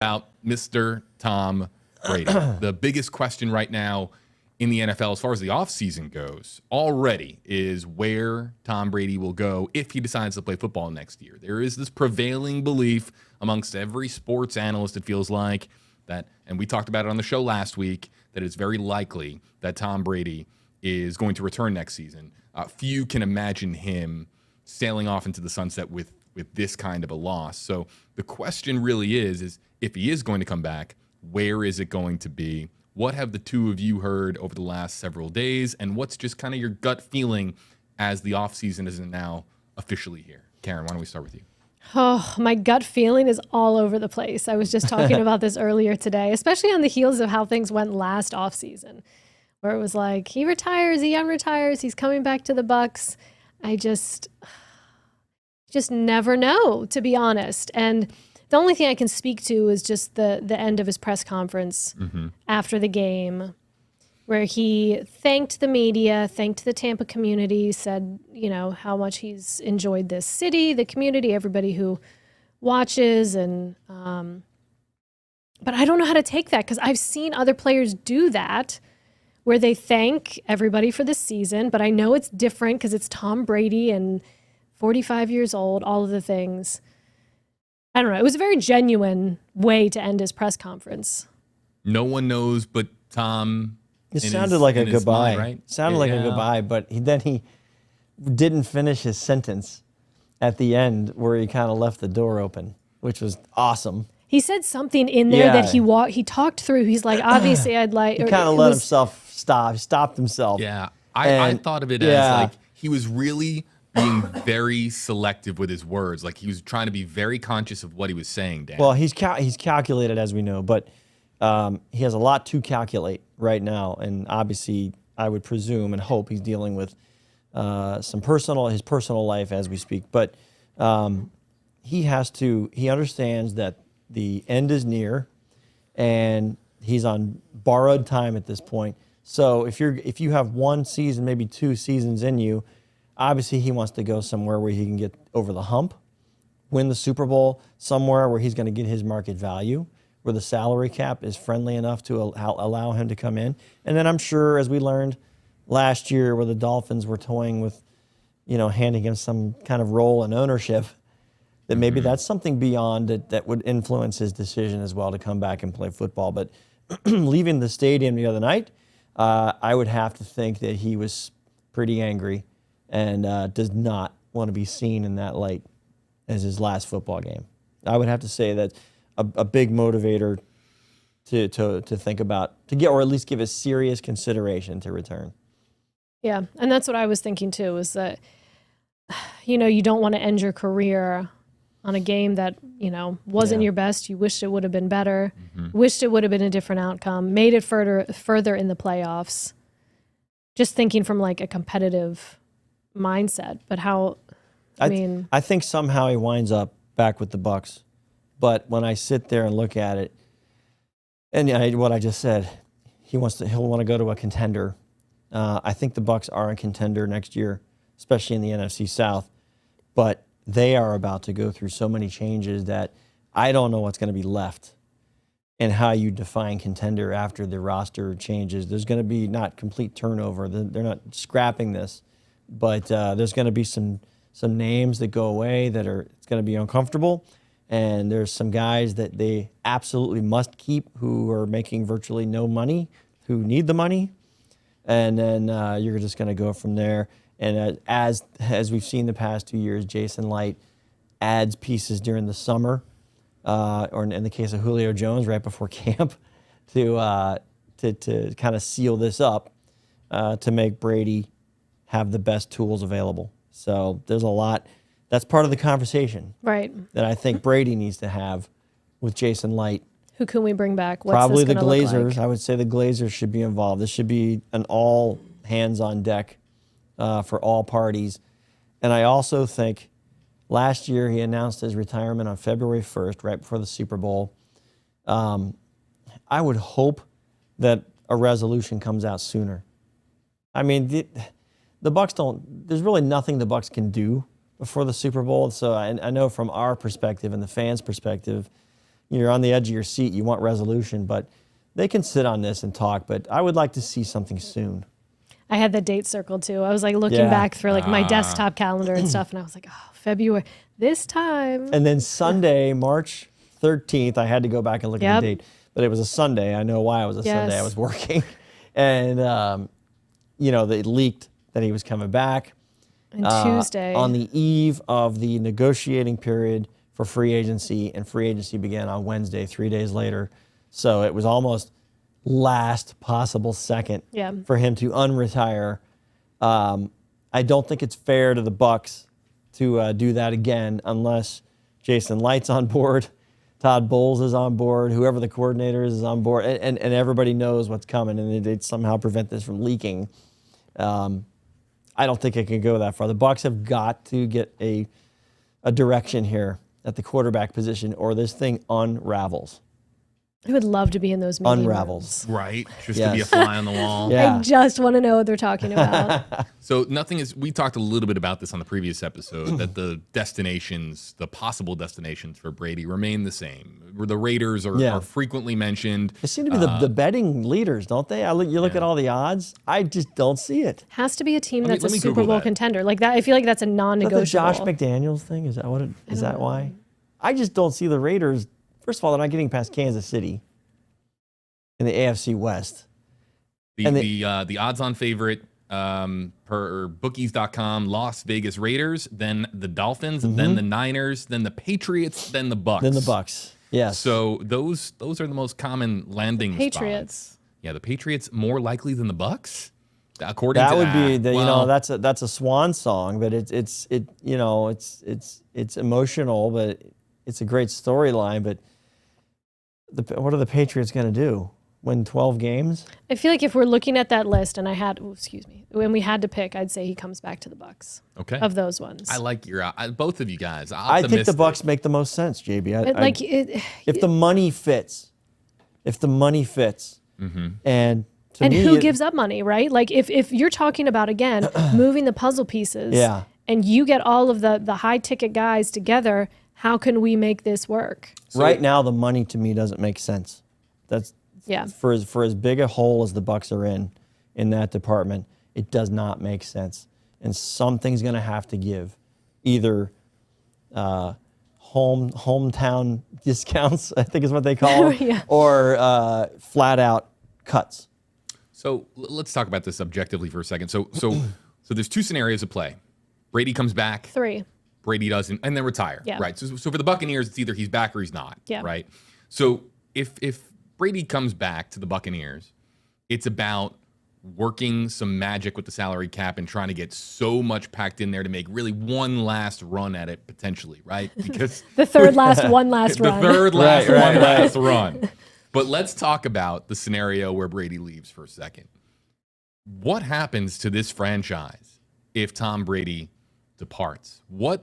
About Mr. Tom Brady. The biggest question right now in the NFL as far as the offseason goes already is where Tom Brady will go if he decides to play football next year. There is this prevailing belief amongst every sports analyst, it feels like, that, and we talked about it on the show last week, that it's very likely that Tom Brady is going to return next season. Few can imagine him sailing off into the sunset with this kind of a loss. So the question really is if he is going to come back, where is it going to be? What have the two of you heard over the last several days? And what's just kind of your gut feeling as the offseason is now officially here? Karen, why don't we start with you? Oh, my gut feeling is all over the place. I was just talking about this earlier today, especially on the heels of how things went last offseason, where it was like, he retires, he unretires, he's coming back to the Bucs. I just never know, to be honest. And the only thing I can speak to is just the end of his press conference after the game, where he thanked the media, thanked the Tampa community, said, how much he's enjoyed this city, the community, everybody who watches. And but I don't know how to take that, because I've seen other players do that, where they thank everybody for the season. But I know it's different because it's Tom Brady and 45 years old, all of the things. I don't know. It was a very genuine way to end his press conference. No one knows but Tom. It sounded like a goodbye. Mind, right? Sounded like a goodbye, but then he didn't finish his sentence at the end, where he kind of left the door open, which was awesome. He said something in there that he talked through. He's like, obviously I'd like... He kind of let himself stop. He stopped himself. Yeah. I thought of it as like he was really being very selective with his words. Like he was trying to be very conscious of what he was saying, Dan. Well, he's calculated, as we know, but he has a lot to calculate right now. And obviously, I would presume and hope he's dealing with his personal life as we speak. But he understands that the end is near, and he's on borrowed time at this point. So if you have one season, maybe 2 seasons in you, obviously he wants to go somewhere where he can get over the hump, win the Super Bowl, somewhere where he's going to get his market value, where the salary cap is friendly enough to allow him to come in. And then I'm sure, as we learned last year, where the Dolphins were toying with, handing him some kind of role in ownership, that maybe that's something beyond it that would influence his decision as well to come back and play football. But leaving the stadium the other night, I would have to think that he was pretty angry and does not want to be seen in that light as his last football game. I would have to say that a big motivator to think about, or at least give a serious consideration to return. Yeah, and that's what I was thinking too, is that, you don't want to end your career on a game that, wasn't your best. You wished it would have been better, wished it would have been a different outcome, made it further in the playoffs. Just thinking from like a competitive mindset, but I think somehow he winds up back with the Bucs. But when I sit there and look at it, and what I just said, he'll want to go to a contender. I think the Bucs are a contender next year, especially in the NFC South. But they are about to go through so many changes that I don't know what's going to be left and how you define contender after the roster changes. There's going to be not complete turnover. They're not scrapping this, but there's going to be some names that go away it's going to be uncomfortable. And there's some guys that they absolutely must keep who are making virtually no money, who need the money. And then you're just going to go from there. And as we've seen the past 2 years, Jason Light adds pieces during the summer, or in the case of Julio Jones, right before camp, to kind of seal this up, to make Brady have the best tools available. So there's a lot. That's part of the conversation, right, that I think Brady needs to have with Jason Light. Who can we bring back? What's Probably this the gonna look Glazers. like? I would say the Glazers should be involved. This should be an all hands on deck for all parties. And I also think last year he announced his retirement on February 1st, right before the Super Bowl. I would hope that a resolution comes out sooner. I mean, the Bucs don't. There's really nothing the Bucs can do before the Super Bowl. So I know from our perspective and the fans' perspective, you're on the edge of your seat. You want resolution, but they can sit on this and talk. But I would like to see something soon. I had the date circled too. I was like looking back through like my desktop calendar and stuff, and I was like, oh, February, this time. And then Sunday, March 13th, I had to go back and look at the date, but it was a Sunday. I know why it was a Sunday. I was working. And, they leaked that he was coming back. And Tuesday. On the eve of the negotiating period for free agency, and free agency began on Wednesday, 3 days later. So it was almost last possible second for him to unretire. I don't think it's fair to the Bucs to do that again unless Jason Light's on board, Todd Bowles is on board, whoever the coordinator is on board, and everybody knows what's coming, and they'd somehow prevent this from leaking. I don't think it can go that far. The Bucs have got to get a direction here at the quarterback position, or this thing unravels. I would love to be in those meeting Unravels. rooms. Right? Just to be a fly on the wall. I just want to know what they're talking about. So we talked a little bit about this on the previous episode, that the possible destinations for Brady remain the same. The Raiders are frequently mentioned. They seem to be the betting leaders, don't they? You look at all the odds. I just don't see it. Has to be a team that's a Super Bowl contender. Like that, I feel like that's a non-negotiable. Is that the Josh McDaniels thing? Is that what it is? That why? I just don't see the Raiders. First of all, they're not getting past Kansas City in the AFC West. The odds-on favorite per bookies.com, Las Vegas Raiders, then the Dolphins, then the Niners, then the Patriots, then the Bucs. Then the Bucs. Yes. So those are the most common landing Patriots. spots. Yeah, the Patriots more likely than the Bucs. According that to would be that's a swan song, but it's emotional, but it's a great storyline. But what are the Patriots going to do? Win 12 games? I feel like if we're looking at that list, and when we had to pick, I'd say he comes back to the Bucs. Okay. Of those ones, I like both of you guys. I think the Bucs make the most sense, JB. If the money fits, and who gives up money, right? Like if you're talking about again moving the puzzle pieces, and you get all of the high ticket guys together, how can we make this work? Right now, the money to me doesn't make sense. That's for as big a hole as the Bucs are in that department, it does not make sense. And something's going to have to give, either hometown discounts, I think is what they call them, or flat out cuts. So let's talk about this objectively for a second. So there's two scenarios at play. Brady comes back. 3. Brady doesn't, and then retire. Yeah. Right. So for the Buccaneers, it's either he's back or he's not. Yeah. Right. So if Brady comes back to the Buccaneers, it's about working some magic with the salary cap and trying to get so much packed in there to make really one last run at it potentially, right? Because the third last one last run. The third last one last run. But let's talk about the scenario where Brady leaves for a second. What happens to this franchise if Tom Brady departs? What